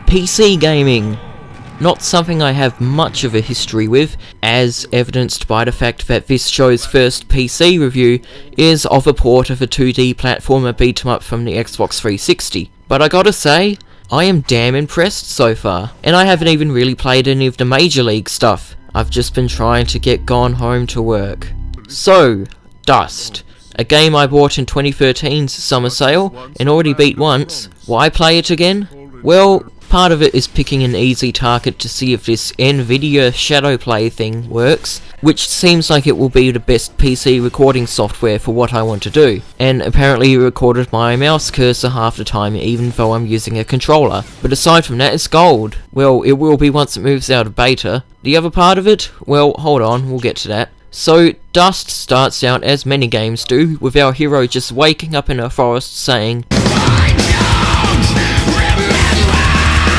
PC gaming. Not something I have much of a history with, as evidenced by the fact that this show's first PC review is of a port of a 2D platformer beat-em-up from the Xbox 360. But I gotta say, I am damn impressed so far, and I haven't even really played any of the Major League stuff. I've just been trying to get gone home to work. So, Dust. A game I bought in 2013's summer sale, and already beat once. Why play it again? Well, part of it is picking an easy target to see if this Nvidia Shadowplay thing works, which seems like it will be the best PC recording software for what I want to do, and apparently it recorded my mouse cursor half the time even though I'm using a controller. But aside from that, it's gold. Well, it will be once it moves out of beta. The other part of it? Well, hold on, we'll get to that. So, Dust starts out as many games do, with our hero just waking up in a forest saying,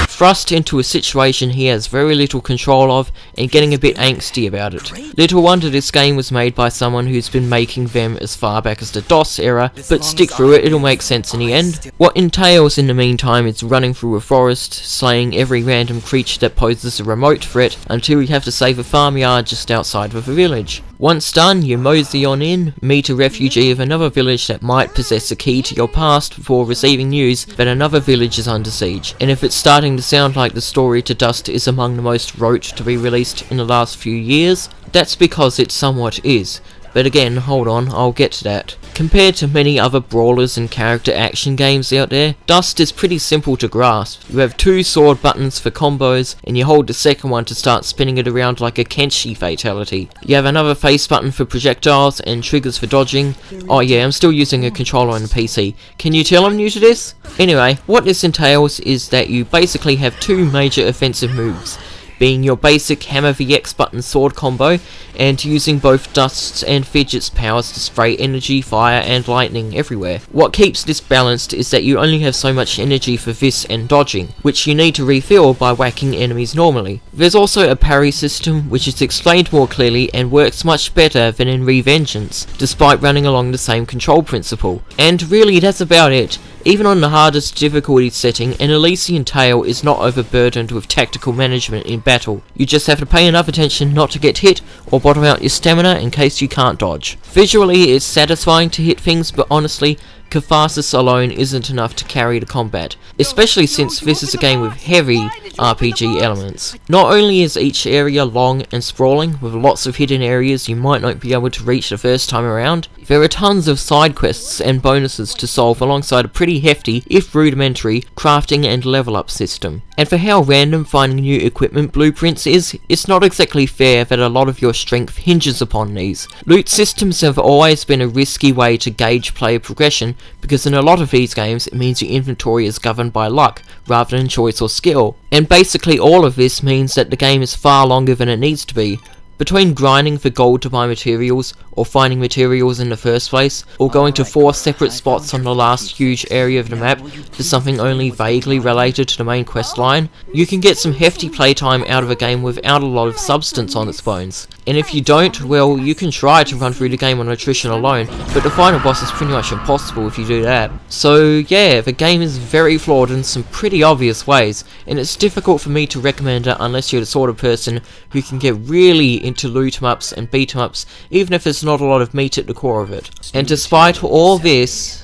thrust into a situation he has very little control of and getting a bit angsty about it. Little wonder this game was made by someone who's been making them as far back as the DOS era, but stick through it, it'll make sense in the end. What entails in the meantime is running through a forest, slaying every random creature that poses a remote threat until you have to save a farmyard just outside of a village. Once done, you mosey on in, meet a refugee of another village that might possess a key to your past before receiving news that another village is under siege. And if it's starting to sound like the story to Dust is among the most rote to be released in the last few years, that's because it somewhat is. But again, hold on, I'll get to that. Compared to many other brawlers and character action games out there, Dust is pretty simple to grasp. You have two sword buttons for combos, and you hold the second one to start spinning it around like a Kenshi fatality. You have another face button for projectiles, and triggers for dodging. Oh yeah, I'm still using a controller on the PC. Can you tell I'm new to this? Anyway, what this entails is that you basically have two major offensive moves, being your basic hammer VX button sword combo, and using both Dust's and Fidget's powers to spray energy, fire and lightning everywhere. What keeps this balanced is that you only have so much energy for this and dodging, which you need to refill by whacking enemies normally. There's also a parry system which is explained more clearly and works much better than in Revengeance, despite running along the same control principle. And really that's about it. Even on the hardest difficulty setting, an Elysian tale is not overburdened with tactical management in battle. You just have to pay enough attention not to get hit, or bottom out your stamina in case you can't dodge. Visually it's satisfying to hit things, but honestly, catharsis alone isn't enough to carry the combat, especially since this is a game with heavy RPG elements. Not only is each area long and sprawling, with lots of hidden areas you might not be able to reach the first time around, there are tons of side quests and bonuses to solve alongside a pretty hefty, if rudimentary, crafting and level up system. And for how random finding new equipment blueprints is, it's not exactly fair that a lot of your strength hinges upon these. Loot systems have always been a risky way to gauge player progression, because in a lot of these games it means your inventory is governed by luck rather than choice or skill. And basically all of this means that the game is far longer than it needs to be. Between grinding for gold to buy materials, or finding materials in the first place, or going to 4 separate spots on the last huge area of the map for something only vaguely related to the main quest line, you can get some hefty playtime out of a game without a lot of substance on its bones. And if you don't, well, you can try to run through the game on attrition alone, but the final boss is pretty much impossible if you do that. So yeah, the game is very flawed in some pretty obvious ways, and it's difficult for me to recommend it unless you're the sort of person who can get really into loot 'em ups and beat 'em ups, even if there's not a lot of meat at the core of it. And despite all this,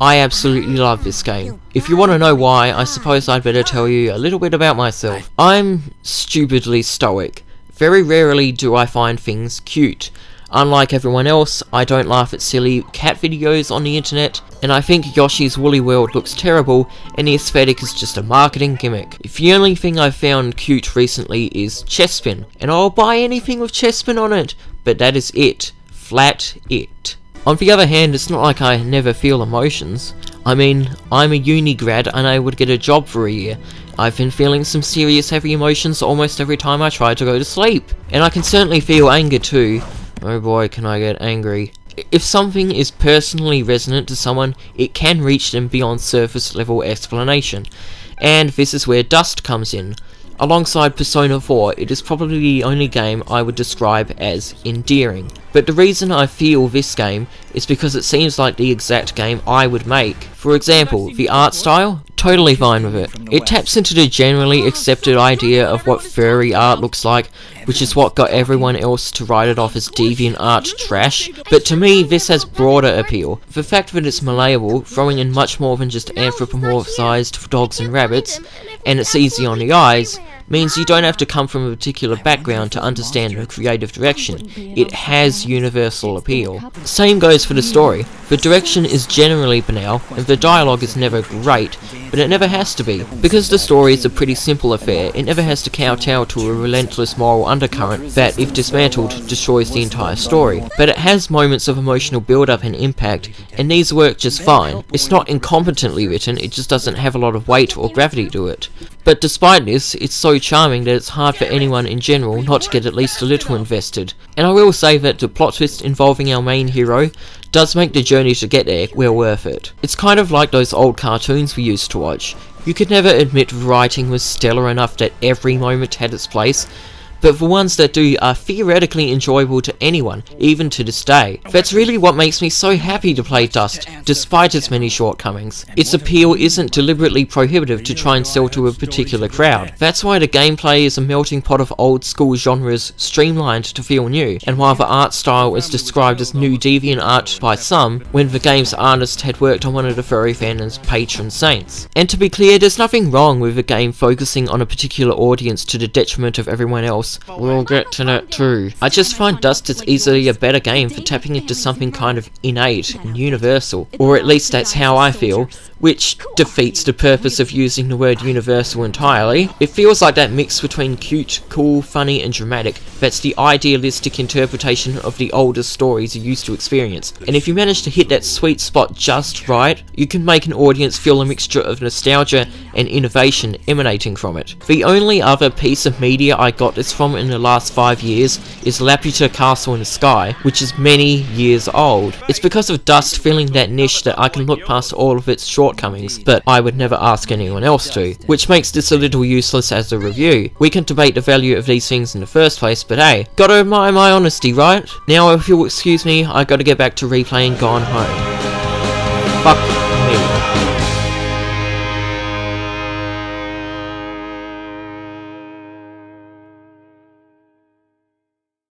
I absolutely love this game. If you want to know why, I suppose I'd better tell you a little bit about myself. I'm stupidly stoic. Very rarely do I find things cute. Unlike everyone else, I don't laugh at silly cat videos on the internet, and I think Yoshi's Woolly World looks terrible, and the aesthetic is just a marketing gimmick. If the only thing I've found cute recently is Chespin, and I'll buy anything with Chespin on it, but that is it. Flat it. On the other hand, it's not like I never feel emotions. I mean, I'm a uni grad unable to get a job for a year. I've been feeling some serious heavy emotions almost every time I try to go to sleep. And I can certainly feel anger too. Oh boy, can I get angry. If something is personally resonant to someone, it can reach them beyond surface level explanation. And this is where Dust comes in. Alongside Persona 4, it is probably the only game I would describe as endearing. but the reason I feel this game is because it seems like the exact game I would make. For example, the art style, totally fine with it. It taps into the generally accepted idea of what furry art looks like, which is what got everyone else to write it off as deviant art trash, but to me this has broader appeal. The fact that it's malleable, throwing in much more than just anthropomorphized dogs and rabbits, and it's easy on the eyes, means you don't have to come from a particular background to understand the creative direction. It has universal appeal. Same goes for the story. The direction is generally banal, and the dialogue is never great, but it never has to be. Because the story is a pretty simple affair, it never has to kowtow to a relentless moral undercurrent that, if dismantled, destroys the entire story. But it has moments of emotional build-up and impact, and these work just fine. It's not incompetently written, it just doesn't have a lot of weight or gravity to it. But despite this, it's so charming that it's hard for anyone in general not to get at least a little invested. And I will say that the plot twist involving our main hero does make the journey to get there well worth it. It's kind of like those old cartoons we used to watch. You could never admit the writing was stellar enough that every moment had its place, but the ones that do are theoretically enjoyable to anyone, even to this day. That's really what makes me so happy to play Dust, despite its many shortcomings. Its appeal isn't deliberately prohibitive to try and sell to a particular crowd. That's why the gameplay is a melting pot of old school genres streamlined to feel new, and while the art style is described as new deviant art by some, when the game's artist had worked on one of the furry fandom's patron saints. And to be clear, there's nothing wrong with a game focusing on a particular audience to the detriment of everyone else. We'll get to that too. I just find Dust is easily a better game for tapping into something kind of innate and universal, or at least that's how I feel, which defeats the purpose of using the word universal entirely. It feels like that mix between cute, cool, funny and dramatic that's the idealistic interpretation of the older stories you used to experience. And if you manage to hit that sweet spot just right, you can make an audience feel a mixture of nostalgia and innovation emanating from it. The only other piece of media I got this from in the last 5 years is Laputa Castle in the Sky, which is many years old. It's because of Dust filling that niche that I can look past all of its shortcomings, but I would never ask anyone else to, which makes this a little useless as a review. We can debate the value of these things in the first place, but hey, gotta admire my honesty, right? Now if you'll excuse me, I gotta get back to replaying Gone Home. Fuck.